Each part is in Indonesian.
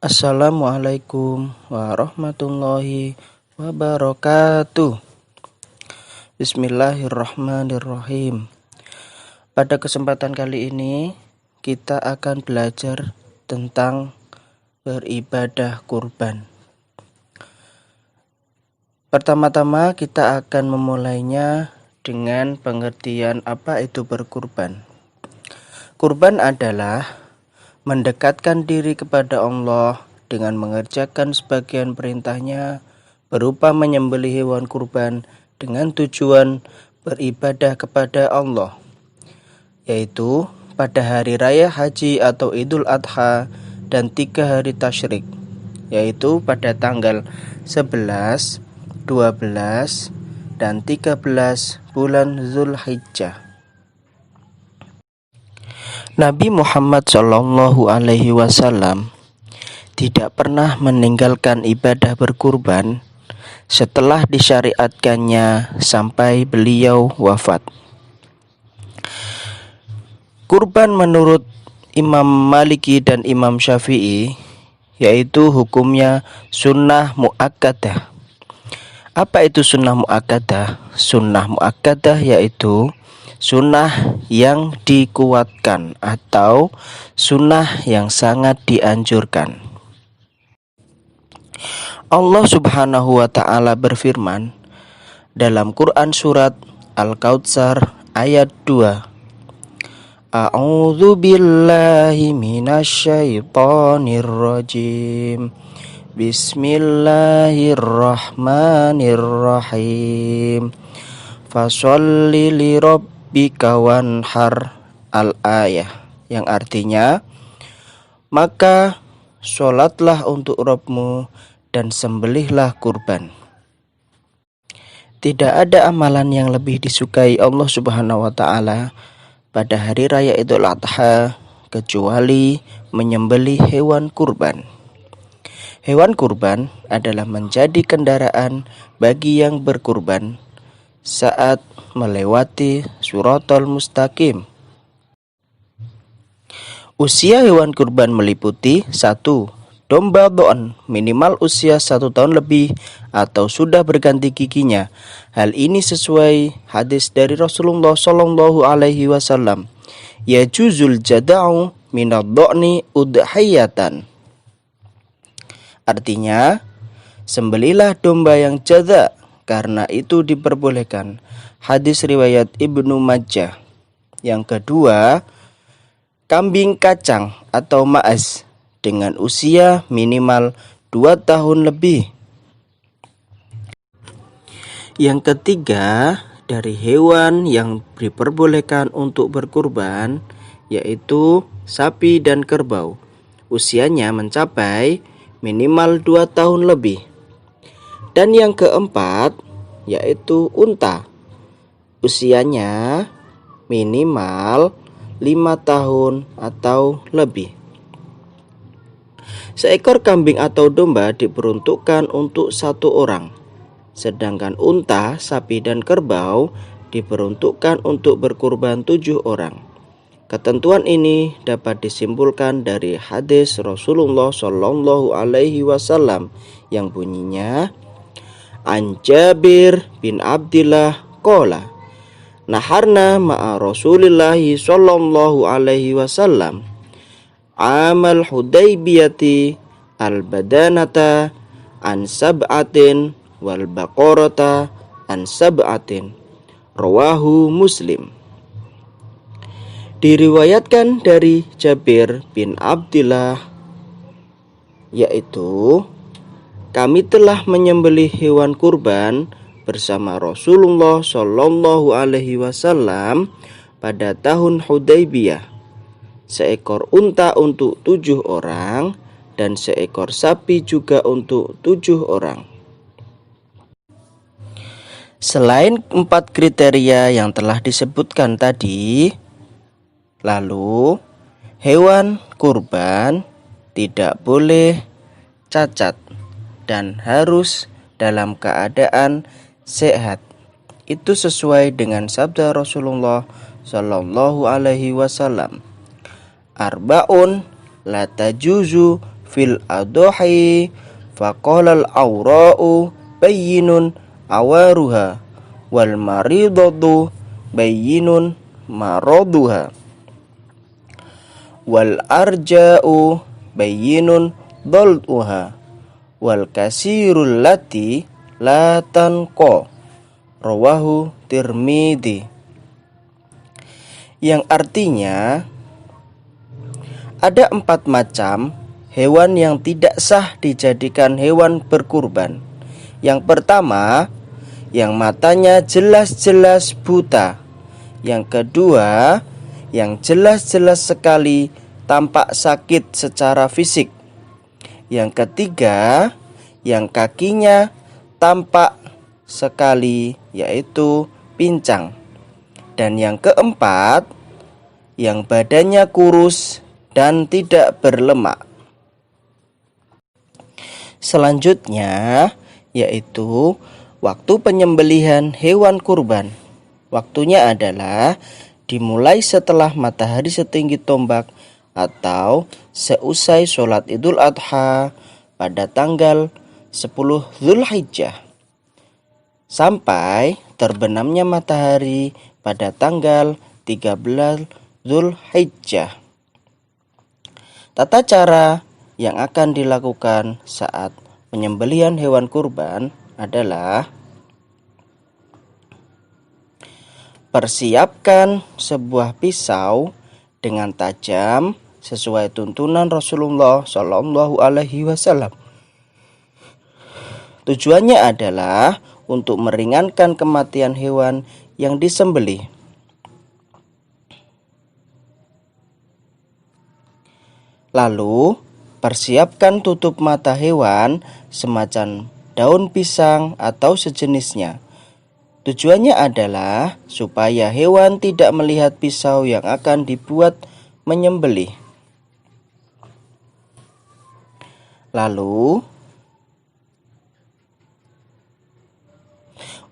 Assalamualaikum warahmatullahi wabarakatuh. Bismillahirrahmanirrahim. Pada kesempatan kali ini kita akan belajar tentang beribadah kurban. Pertama-tama kita akan memulainya dengan pengertian apa itu berkurban. Kurban adalah mendekatkan diri kepada Allah dengan mengerjakan sebagian perintahnya berupa menyembelih hewan kurban dengan tujuan beribadah kepada Allah, yaitu pada hari raya haji atau Idul Adha dan 3 hari tasyrik, yaitu pada tanggal 11, 12, dan 13 bulan Zulhijjah. Nabi Muhammad SAW tidak pernah meninggalkan ibadah berkurban setelah disyariatkannya sampai beliau wafat. Kurban menurut Imam Maliki dan Imam Syafi'i yaitu hukumnya sunnah muakkadah. Apa itu sunnah muakkadah? Sunnah muakkadah yaitu sunnah yang dikuatkan atau sunnah yang sangat dianjurkan. Allah Subhanahu wa ta'ala berfirman dalam Quran surat Al-Kautsar ayat 2. A'udzu billahi minasyaitonir rajim. Bismillahirrahmanirrahim. Fasholli lirabbika wanhar, al-ayah, yang artinya maka sholatlah untuk Rabbmu dan sembelihlah kurban. Tidak ada amalan yang lebih disukai Allah Subhanahu wa ta'ala pada hari raya Idul Adha kecuali menyembelih hewan kurban. Hewan kurban adalah menjadi kendaraan bagi yang berkurban saat melewati Shiratal Mustaqim. Usia hewan kurban meliputi 1. Domba dhon minimal usia 1 tahun lebih atau sudah berganti giginya. Hal ini sesuai hadis dari Rasulullah SAW. Yajuzul jada'u minad dhoni udhiyatan. Artinya, sembelilah domba yang jada, karena itu diperbolehkan. Hadis riwayat Ibnu Majah. Yang kedua, kambing kacang atau ma'az dengan usia minimal 2 tahun lebih. Yang ketiga, dari hewan yang diperbolehkan untuk berkurban yaitu sapi dan kerbau. Usianya mencapai minimal 2 tahun lebih. Dan yang keempat yaitu unta. Usianya minimal 5 tahun atau lebih. Seekor kambing atau domba diperuntukkan untuk 1 orang. Sedangkan unta, sapi dan kerbau diperuntukkan untuk berkurban 7 orang. Ketentuan ini dapat disimpulkan dari hadis Rasulullah SAW yang bunyinya, An Jabir bin Abdillah qala naharna ma'a Rasulillahi sallallahu alaihi wasallam amal Hudaybiyati al-badanata an sab'atin wal baqarata an sab'atin. Rawahu Muslim. Diriwayatkan dari Jabir bin Abdillah yaitu kami telah menyembelih hewan kurban bersama Rasulullah Shallallahu Alaihi Wasallam pada tahun Hudaybiyah. Seekor unta untuk 7 orang dan seekor sapi juga untuk 7 orang. Selain 4 kriteria yang telah disebutkan tadi, lalu hewan kurban tidak boleh cacat dan harus dalam keadaan sehat. Itu sesuai dengan sabda Rasulullah Shallallahu Alaihi Wasallam. Arba'un la tajuzu fil adhi faqala al-awra'u bayyinun awaruha wal maridatu bayyinun maraduha wal arja'u bayyinun dhal'uha wal kasirul lati la tanqa rawahu Tirmidzi. Yang artinya ada 4 macam hewan yang tidak sah dijadikan hewan berkurban. Yang pertama, yang matanya jelas-jelas buta. Yang kedua, yang jelas-jelas sekali tampak sakit secara fisik. Yang ketiga, yang kakinya tampak sekali, yaitu pincang. Dan yang keempat, yang badannya kurus dan tidak berlemak. Selanjutnya, yaitu waktu penyembelihan hewan kurban. Waktunya adalah dimulai setelah matahari setinggi tombak atau seusai sholat Idul Adha pada tanggal 10 Zulhijjah sampai terbenamnya matahari pada tanggal 13 Zulhijjah. Tata cara yang akan dilakukan saat penyembelihan hewan kurban adalah: persiapkan sebuah pisau dengan tajam sesuai tuntunan Rasulullah Shallallahu Alaihi Wasallam. Tujuannya adalah untuk meringankan kematian hewan yang disembelih. Lalu, persiapkan tutup mata hewan semacam daun pisang atau sejenisnya. Tujuannya adalah supaya hewan tidak melihat pisau yang akan dibuat menyembelih. Lalu,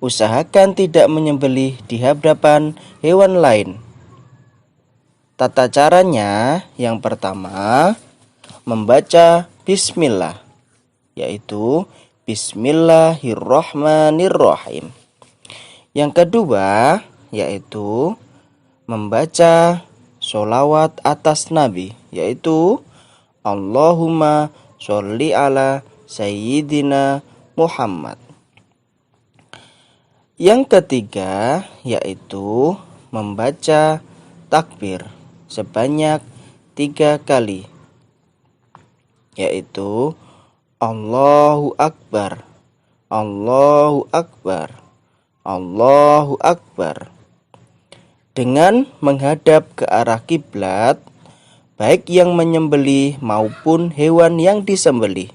usahakan tidak menyembelih di hadapan hewan lain. Tata caranya yang pertama, membaca bismillah, yaitu bismillahirrahmanirrahim. Yang kedua, yaitu membaca sholawat atas Nabi, yaitu Allahumma sholli ala Sayyidina Muhammad. Yang ketiga, yaitu membaca takbir sebanyak 3 kali, yaitu Allahu Akbar, Allahu Akbar, Allahu Akbar, dengan menghadap ke arah kiblat, baik yang menyembelih maupun hewan yang disembelih.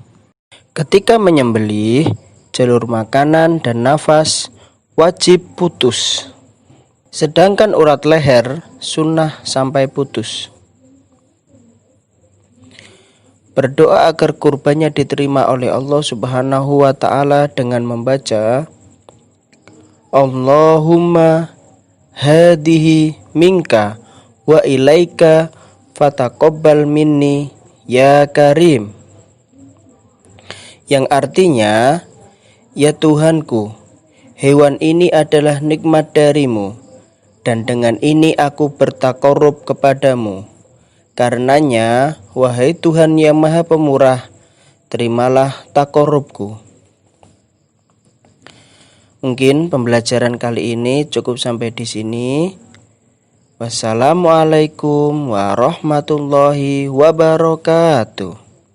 Ketika menyembelih, jalur makanan dan nafas wajib putus, sedangkan urat leher sunnah sampai putus. Berdoa agar kurbannya diterima oleh Allah Subhanahu wa Ta'ala dengan membaca Allahumma hadihi minka wa ilaika fataqabbal minni ya karim, yang artinya, ya Tuhanku, hewan ini adalah nikmat darimu, dan dengan ini aku bertakarub kepadamu. Karenanya, wahai Tuhan yang Maha Pemurah, terimalah takarubku. Mungkin pembelajaran kali ini cukup sampai di sini. Wassalamualaikum warahmatullahi wabarakatuh.